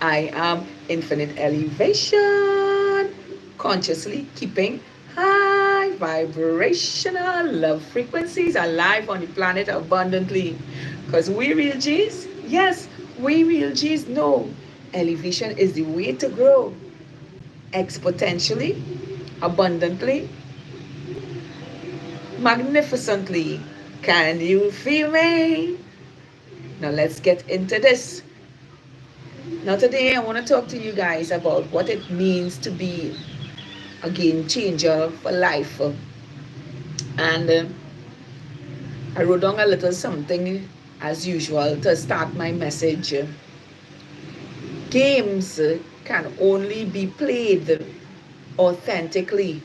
I am Infinite Elevation, consciously keeping high vibrational love frequencies alive on the planet abundantly. Because we real G's, yes, we real G's know elevation is the way to grow exponentially, abundantly, magnificently. Can you feel me? Now let's get into this. Now, today I want to talk to you guys about what it means to be a game changer for life. And I wrote down a little something as usual to start my message. Games can only be played authentically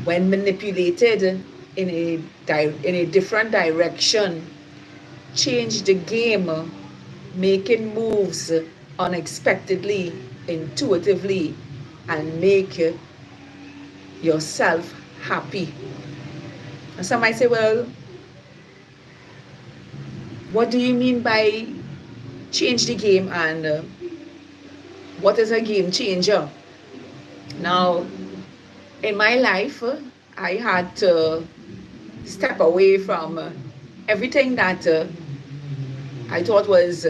when manipulated in a different direction. Change the game, making moves unexpectedly, intuitively, and make yourself happy. And some might say, well, what do you mean by change the game, and what is a game changer? Now, in my life, I had to step away from everything that I thought was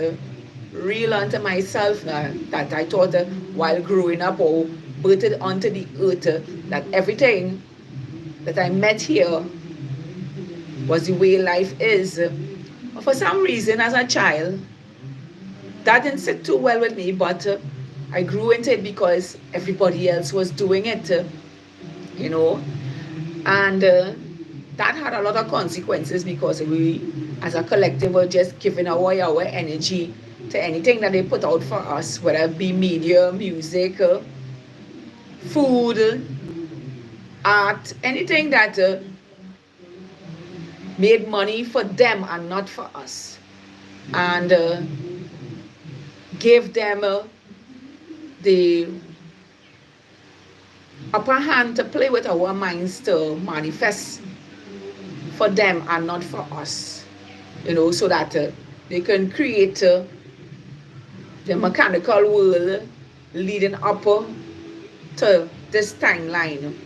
real unto myself, that I thought while growing up or birthed onto the earth, that everything that I met here was the way life is. But for some reason, as a child, that didn't sit too well with me, but I grew into it because everybody else was doing it, you know. And that had a lot of consequences because we, as a collective, were just giving away our energy to anything that they put out for us, whether it be media, music, food, art, anything that made money for them and not for us, and gave them the upper hand to play with our minds to manifest for them and not for us, so that they can create the mechanical world leading up to this timeline.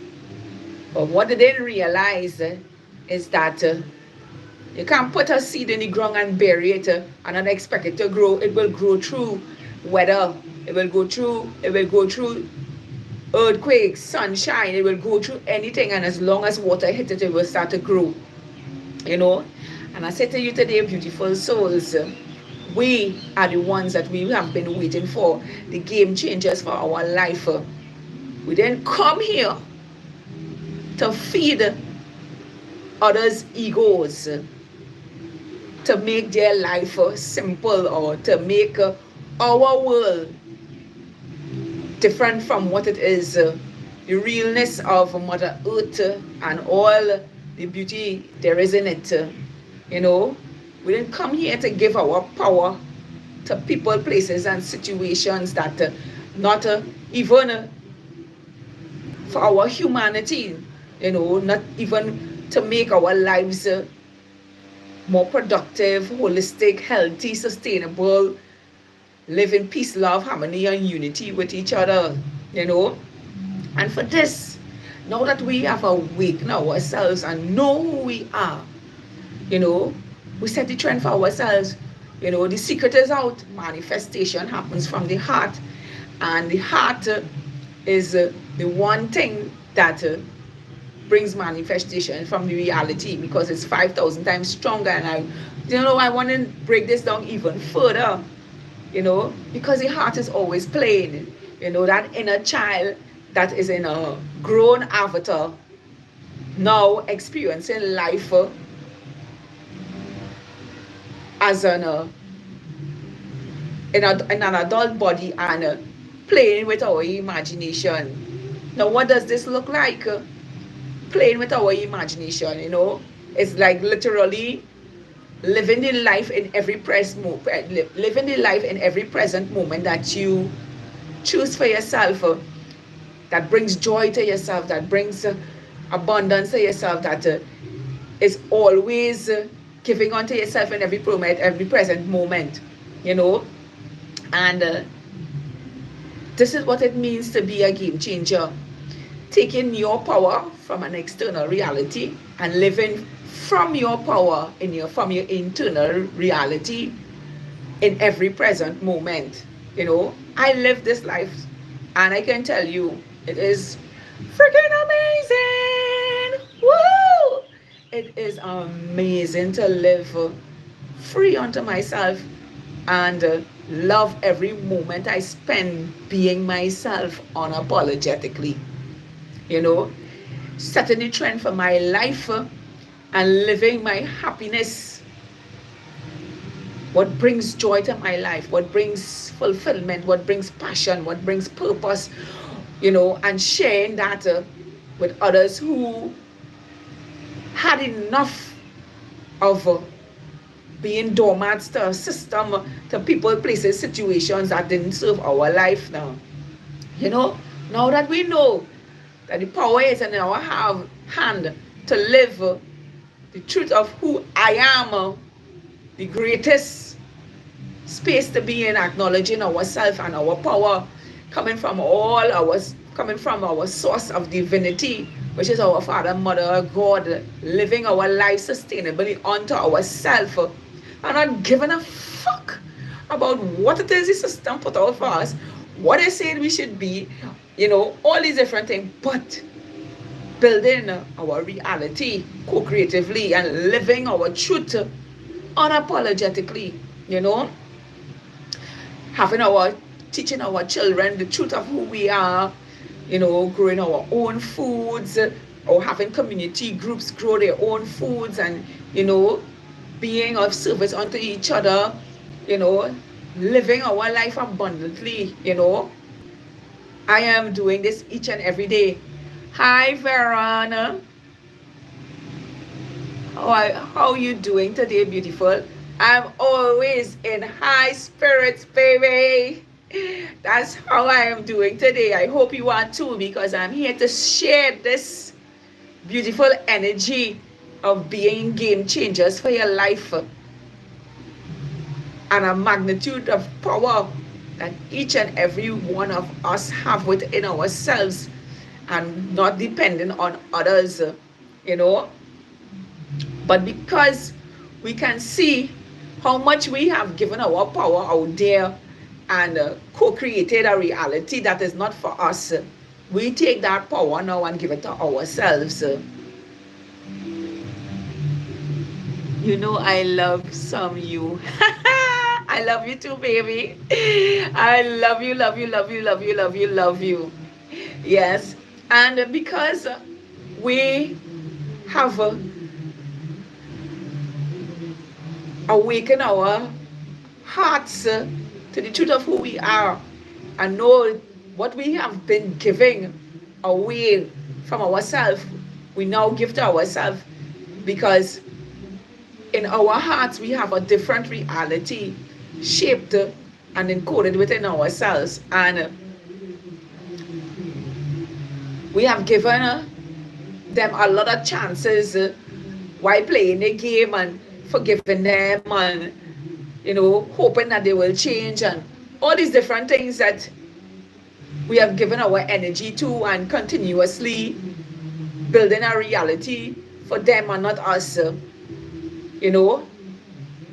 But what they didn't realize is that you can't put a seed in the ground and bury it and not expect it to grow. It will grow through weather. It will go through earthquakes, sunshine. It will go through anything, and as long as water hits it, it will start to grow. And I say to you today, beautiful souls, we are the ones that we have been waiting for, the game changers for our life. We didn't come here to feed others' egos, to make their life simple, or to make our world different from what it is. The realness of Mother Earth and all the beauty there is in it. We didn't come here to give our power to people, places, and situations that not even for our humanity, not even to make our lives more productive, holistic, healthy, sustainable, live in peace, love, harmony, and unity with each other, And for this, now that we have awakened ourselves and know who we are, we set the trend for ourselves. The secret is out. Manifestation happens from the heart. And the heart is the one thing that brings manifestation from the reality, because it's 5,000 times stronger. And I want to break this down even further, because the heart is always playing, that inner child that is in a grown avatar, now experiencing life as in an adult body, and playing with our imagination. Now, what does this look like? Playing with our imagination, it's like literally living the life in every living the life in every present moment that you choose for yourself, that brings joy to yourself, that brings abundance to yourself, that is always giving unto yourself in every moment, every present moment, And this is what it means to be a game changer. Taking your power from an external reality and living from your power from your internal reality in every present moment. I live this life, and I can tell you it is freaking amazing. Woo! It is amazing to live free unto myself and love every moment I spend being myself unapologetically. Setting the trend for my life and living my happiness. What brings joy to my life, what brings fulfillment, what brings passion, what brings purpose, and sharing that with others who had enough of being doormats to a system, to people, places, situations that didn't serve our life now. Now that we know that the power is in our hand to live the truth of who I am, the greatest space to be in, acknowledging ourselves and our power coming from our source of divinity, which is our Father, Mother, God, living our life sustainably unto ourselves, and not giving a fuck about what it is the system put out for us, what they said we should be, all these different things, but building our reality co-creatively and living our truth unapologetically, teaching our children the truth of who we are, growing our own foods, or having community groups grow their own foods, and being of service unto each other, living our life abundantly. I am doing this each and every day. Hi, Verona. How are you doing today, beautiful? I'm always in high spirits, baby. That's how I am doing today. I hope you are too, because I'm here to share this beautiful energy of being game changers for your life, and a magnitude of power that each and every one of us have within ourselves, and not depending on others, but because we can see how much we have given our power out there and co-created a reality that is not for us, we take that power now and give it to ourselves. I love some you. I love you too, baby. I love you, love you, love you, love you, love you, love you. Yes. And because we have awakened our hearts to the truth of who we are, and know what we have been giving away from ourselves, we now give to ourselves, because in our hearts we have a different reality shaped and encoded within ourselves, and we have given them a lot of chances while playing the game, and forgiving them, and hoping that they will change, and all these different things that we have given our energy to, and continuously building a reality for them and not us.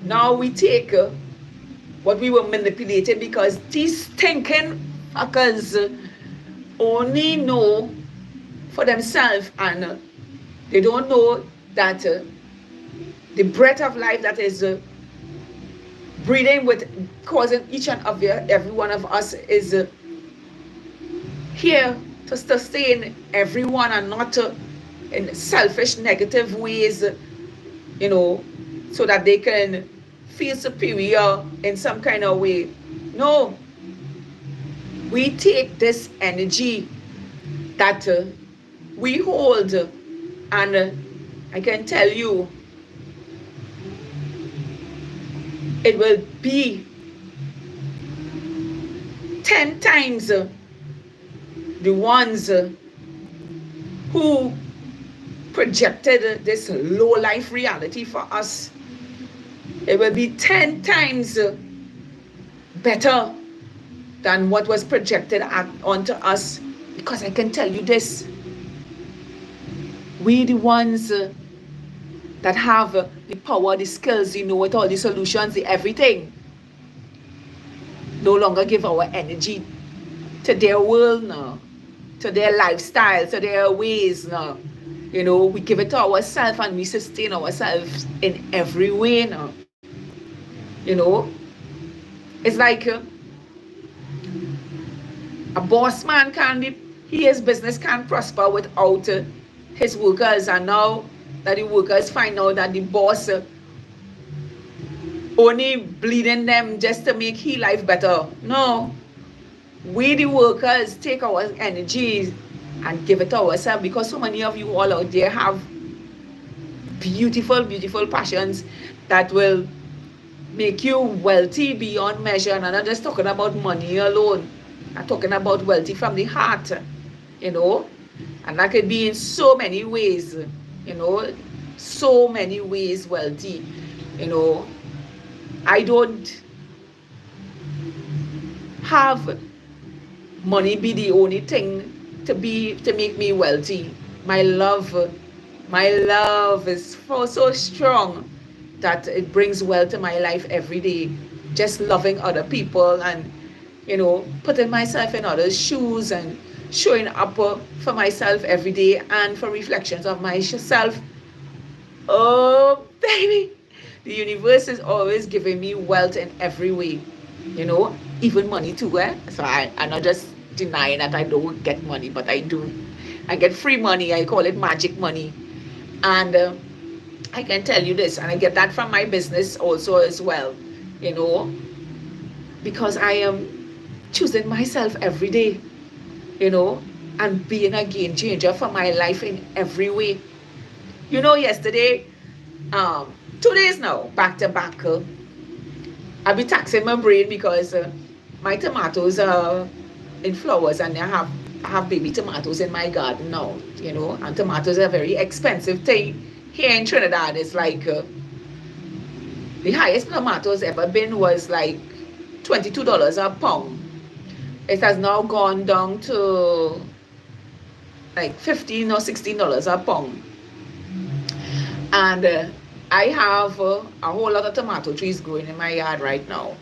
Now we take what we were manipulated, because these thinking fuckers only know for themselves, and they don't know that the breath of life that is breathing with, causing each and every one of us, is here to sustain everyone, and not in selfish, negative ways, so that they can feel superior in some kind of way. No, we take this energy that we hold, and I can tell you, it will be 10 times the ones who projected this low life reality for us. It will be 10 times better than what was projected onto us. Because I can tell you this, we the ones that have the power, the skills, with all the solutions, the everything, no longer give our energy to their world now, to their lifestyle, to their ways now. We give it to ourselves and we sustain ourselves in every way now. It's like a boss man his business can't prosper without his workers, and now that the workers find out that the boss only bleeding them just to make his life better. No, we the workers take our energy and give it to ourselves, because so many of you all out there have beautiful, beautiful passions that will make you wealthy beyond measure. And I'm not just talking about money alone. I'm talking about wealthy from the heart, and that could be in so many ways, so many ways wealthy. I don't have money be the only thing to make me wealthy. My love is so strong that it brings wealth to my life every day. Just loving other people and putting myself in others' shoes and showing up for myself every day and for reflections of myself. Oh baby, the universe is always giving me wealth in every way, even money too. So I'm not just denying that I don't get money, but I do. I get free money. I call it magic money. And I can tell you this, and I get that from my business also as well, because I am choosing myself every day, and being a game changer for my life in every way. Yesterday, 2 days now, back to back, I'll be taxing my brain because my tomatoes are in flowers, and I have baby tomatoes in my garden now, and tomatoes are a very expensive thing. Here in Trinidad, it's like the highest tomatoes ever been was like $22 a pound. It has now gone down to like $15 or $16 a pound. And I have a whole lot of tomato trees growing in my yard right now.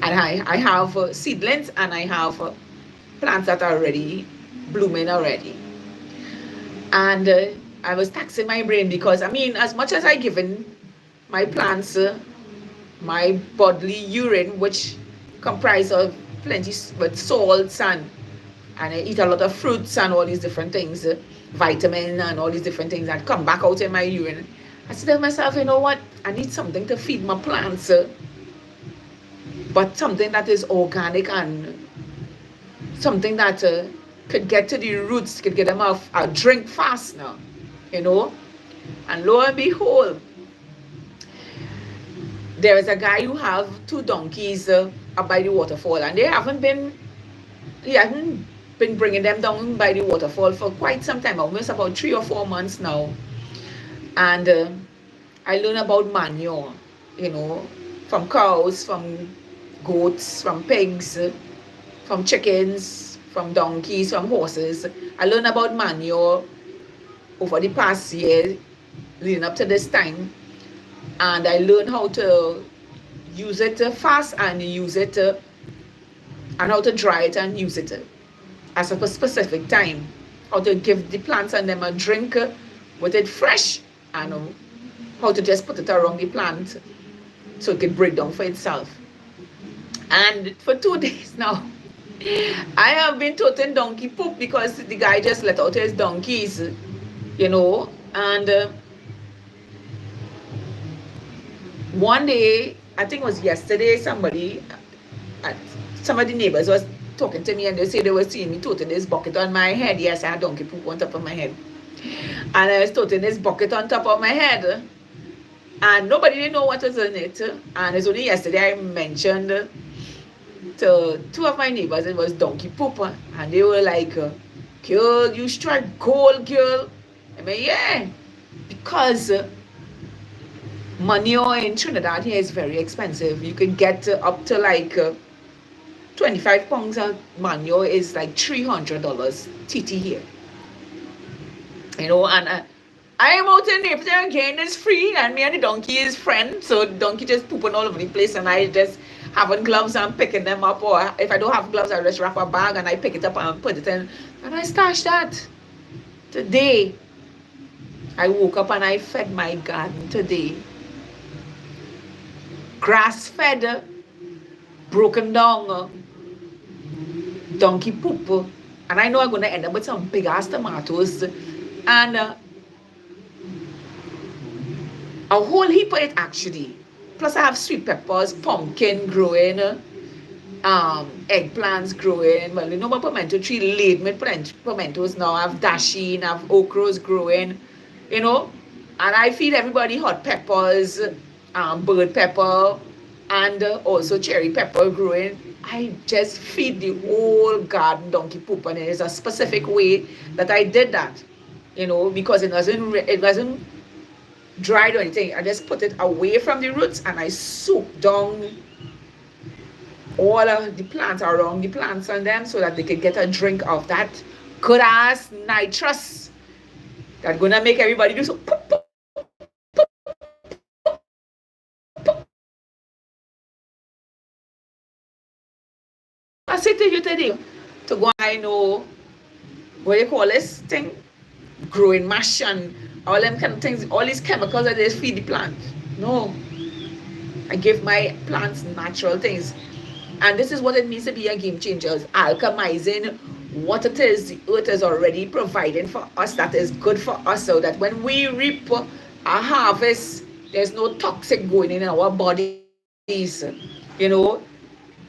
And I have seedlings, and I have plants that are already blooming already. And I was taxing my brain because, as much as I given my plants my bodily urine, which comprise of plenty with salts, and I eat a lot of fruits and all these different things, vitamin and all these different things that come back out in my urine, I said to myself, you know what, I need something to feed my plants, but something that is organic and something that could get to the roots, could get them a drink fast now, And lo and behold, there is a guy who have 2 donkeys up by the waterfall, and he hasn't been bringing them down by the waterfall for quite some time, almost about 3 or 4 months now. And I learned about manure, from cows, from goats, from pigs, from chickens, from donkeys, from horses. I learned about manure over the past year leading up to this time, and I learned how to use it fast and use it and how to dry it and use it at a specific time, how to give the plants and them a drink with it fresh, and how to just put it around the plant so it can break down for itself. And for 2 days now, I have been toting donkey poop because the guy just let out his donkeys, and one day, I think it was yesterday, some of the neighbors was talking to me, and they said they were seeing me toting this bucket on my head. Yes, I had donkey poop on top of my head, and I was toting this bucket on top of my head, and nobody didn't know what was in it. And it's only yesterday I mentioned to 2 of my neighbors it was donkey poop, and they were like, girl, you strike gold, girl. I mean, yeah, because manure in Trinidad here is very expensive. You can get up to like 25 pounds of manure is like $300 TT here. You know, and I am out in Naples again, it's free, and me and the donkey is friends, so the donkey just pooping all over the place, and I just having gloves and picking them up, or if I don't have gloves, I just wrap a bag and I pick it up and put it in, and I stash that. Today, I woke up and I fed my garden today. Grass-fed, broken down, donkey poop, and I know I'm going to end up with some big-ass tomatoes, and a whole heap of it actually. Plus I have sweet peppers, pumpkin growing, eggplants growing. Well, you know my pimento tree laid with pimentos now. I have dasheen, I have okras growing, you know. And I feed everybody hot peppers, bird pepper, and also cherry pepper growing. I just feed the whole garden donkey poop, and it is a specific way that I did that, you know, because it wasn't dried or anything. I just put it away from the roots and I soak down all of the plants around the plants and them so that they could get a drink of that good ass nitrous that's gonna make everybody do so. I say to you today to go, I know what you call this thing, growing mash and all them kind of things, all these chemicals that they feed the plant. No, I give my plants natural things, and this is what it means to be a game changer: alchemizing what it is the earth is already providing for us that is good for us, so that when we reap a harvest, there's no toxic going in our bodies, you know,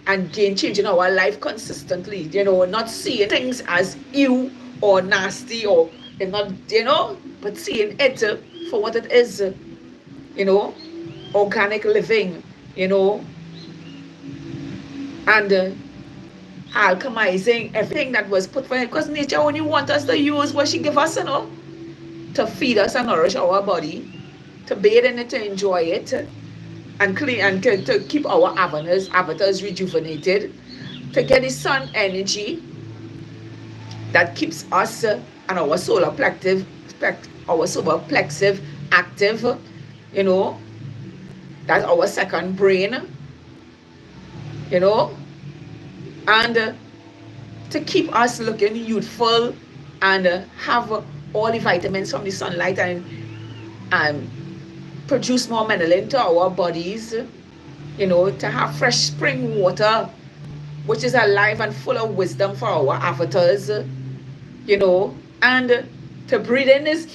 and game changing our life consistently, you know, not seeing things as ew or nasty or not, you know, but seeing it for what it is, you know, organic living, you know, and alchemizing everything that was put for it, because nature only wants us to use what she give us, you know, to feed us and nourish our body, to bathe in it, to enjoy it, and clean, and to keep our avatars rejuvenated, to get the sun energy that keeps us and our solar plexus active, you know, that's our second brain, you know, and to keep us looking youthful and have all the vitamins from the sunlight and produce more melanin to our bodies, you know, to have fresh spring water, which is alive and full of wisdom for our avatars, you know, and to breathe in this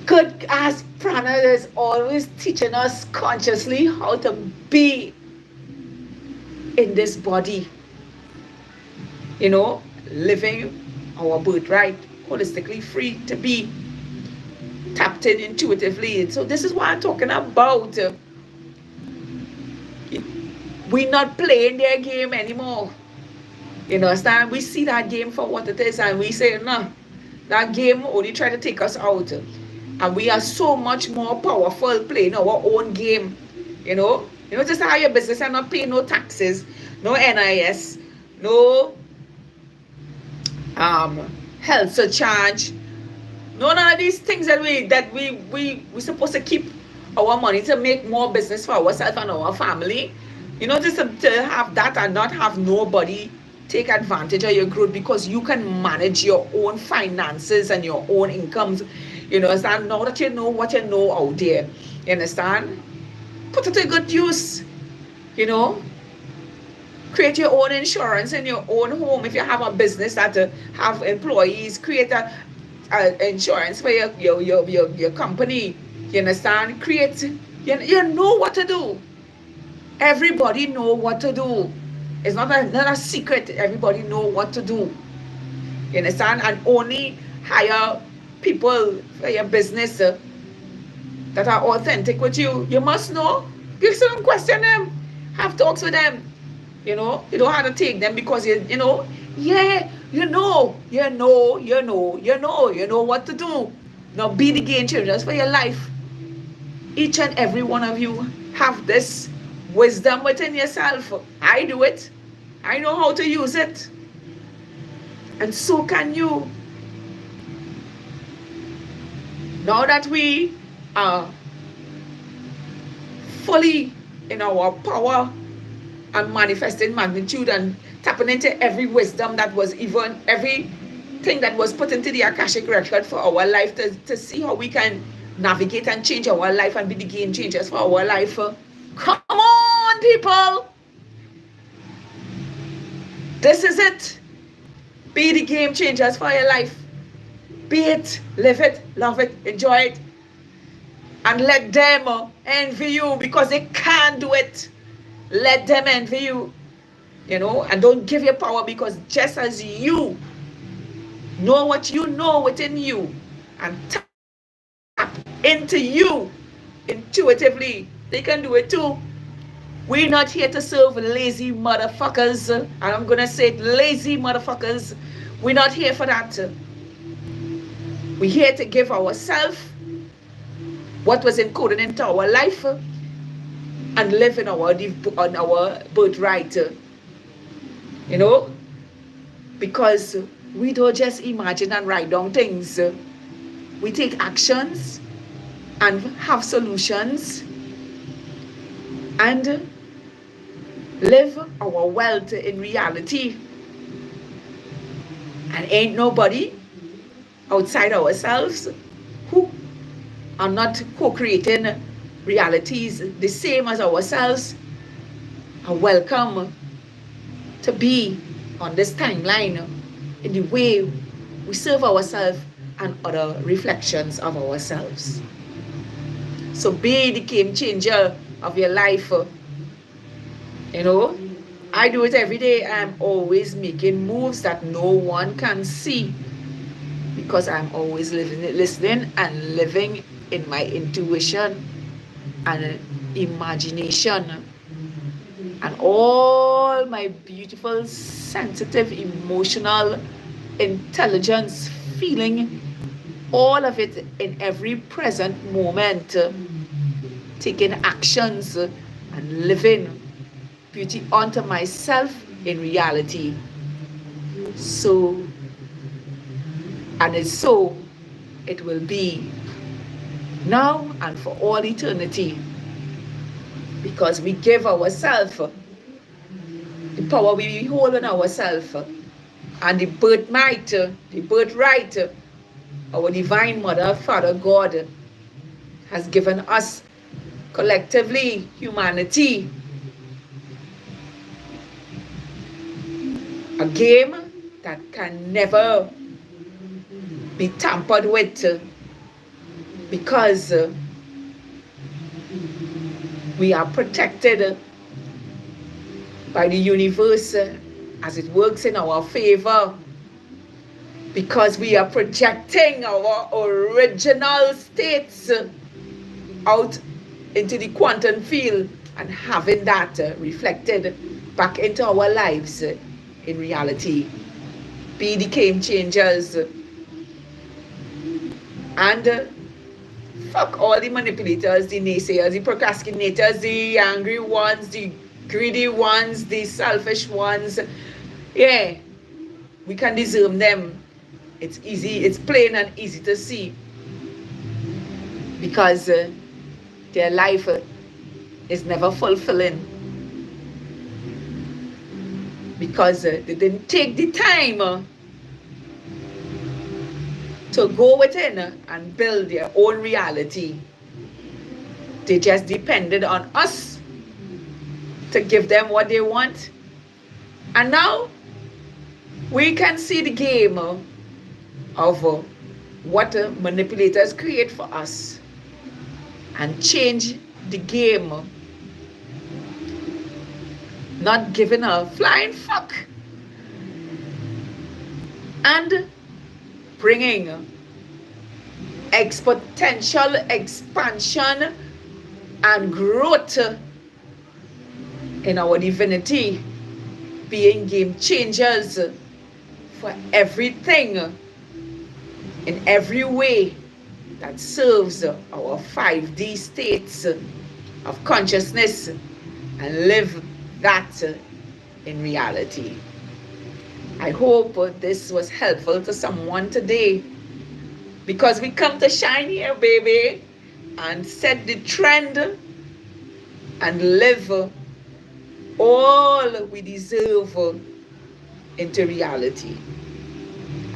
good as prana is always teaching us consciously how to be in this body, you know, living our birthright, holistically free to be tapped in intuitively. So this is what I'm talking about. We're not playing their game anymore. You understand? We see that game for what it is, and we say, no, that game only try to take us out. And we are so much more powerful playing our own game. You know, just how your business and not paying no taxes, no NIS, no health surcharge, no none of these things that we supposed to keep our money to make more business for ourselves and our family. You know, just to have that and not have nobody take advantage of your growth, because you can manage your own finances and your own incomes. You understand? Now that you know what you know out there, you understand? Put it to good use. You know, create your own insurance in your own home. If you have a business that have employees, create a insurance for your company. You understand? Create. You know what to do. Everybody know what to do. It's not a secret. Everybody know what to do. You understand? And only hire people for your business that are authentic with you. You must know. You shouldn't question them. Have talks with them. You know, you don't have to take them because you know what to do. Now be the game changers for your life. Each and every one of you have this wisdom within yourself. I do it. I know how to use it. And so can you. Now that we are fully in our power and manifesting magnitude and tapping into every wisdom that was even, everything that was put into the Akashic record for our life to see how we can navigate and change our life and be the game changers for our life. Come on, people. This is it. Be the game changers for your life. Be it, live it, love it, enjoy it. And let them envy you because they can't do it. Let them envy you. You know, and don't give your power, because just as you know what you know within you and tap into you intuitively, they can do it too. We're not here to serve lazy motherfuckers. And I'm going to say it, lazy motherfuckers. We're not here for that. We're here to give ourselves what was encoded into our life and live in on our birthright. You know, because we don't just imagine and write down things. We take actions and have solutions and live our wealth in reality. And ain't nobody outside ourselves who are not co-creating realities the same as ourselves are welcome to be on this timeline in the way we serve ourselves and other reflections of ourselves. So be the game changer of your life. You know, I do it every day. I'm always making moves that no one can see because I'm always listening and living in my intuition and imagination and all my beautiful, sensitive, emotional intelligence, feeling all of it in every present moment, taking actions and living beauty onto myself in reality. So, and it's so it will be now and for all eternity, because we give ourselves the power we hold in ourselves and the birthright, our divine mother, Father God has given us collectively, humanity, a game that can never be tampered with, because we are protected by the universe as it works in our favor, because we are projecting our original states out into the quantum field and having that reflected back into our lives in reality. Be the game changers and fuck all the manipulators, the naysayers, the procrastinators, the angry ones, the greedy ones, the selfish ones. Yeah, we can discern them. It's easy, it's plain and easy to see, because their life is never fulfilling, because they didn't take the time to go within and build their own reality. They just depended on us to give them what they want. And now we can see the game of what manipulators create for us and change the game, not giving a flying fuck, and bringing exponential expansion and growth in our divinity, being game changers for everything in every way that serves our 5D states of consciousness, and live that in reality. I hope this was helpful to someone today, because we come to shine here, baby, and set the trend and live all we deserve into reality.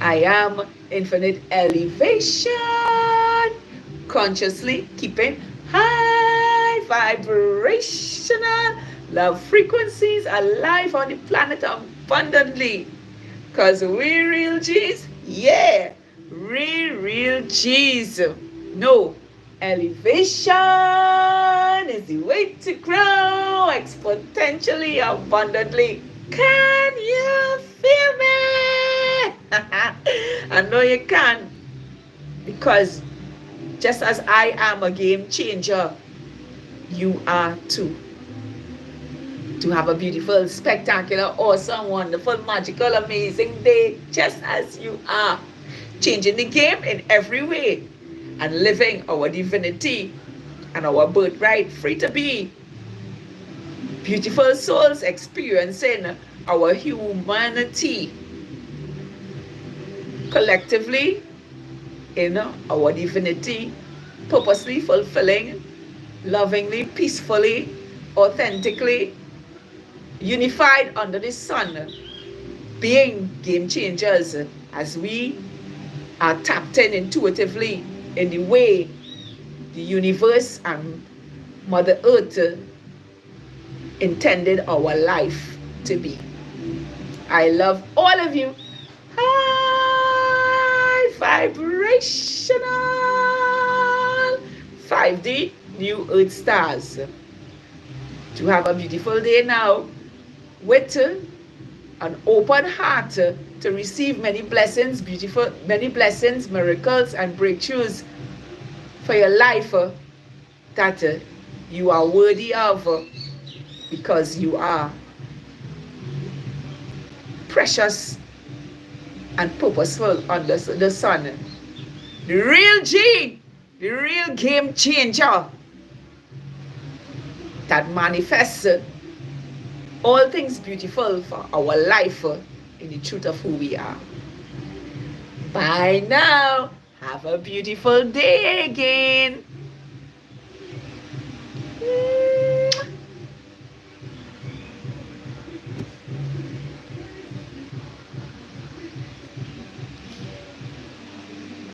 I am Infinite Elevation, consciously keeping high vibrational love frequencies alive on the planet abundantly. Because we real G's, yeah, real G's. No, elevation is the way to grow exponentially, abundantly. Can you feel me? I know you can, because just as I am a game changer, you are too. To have a beautiful, spectacular, awesome, wonderful, magical, amazing day, just as you are. Changing the game in every way and living our divinity and our birthright, free to be. Beautiful souls experiencing our humanity collectively in our divinity, purposely fulfilling, lovingly, peacefully, authentically, unified under the sun, being game changers as we are tapped in intuitively in the way the universe and Mother Earth intended our life to be. I love all of you. High vibrational 5D New Earth stars. To have a beautiful day now, with an open heart to receive many blessings, many blessings, miracles, and breakthroughs for your life that you are worthy of, because you are precious and purposeful under the sun. The real G, the real game changer that manifests all things beautiful for our life in the truth of who we are. Bye now. Have a beautiful day again.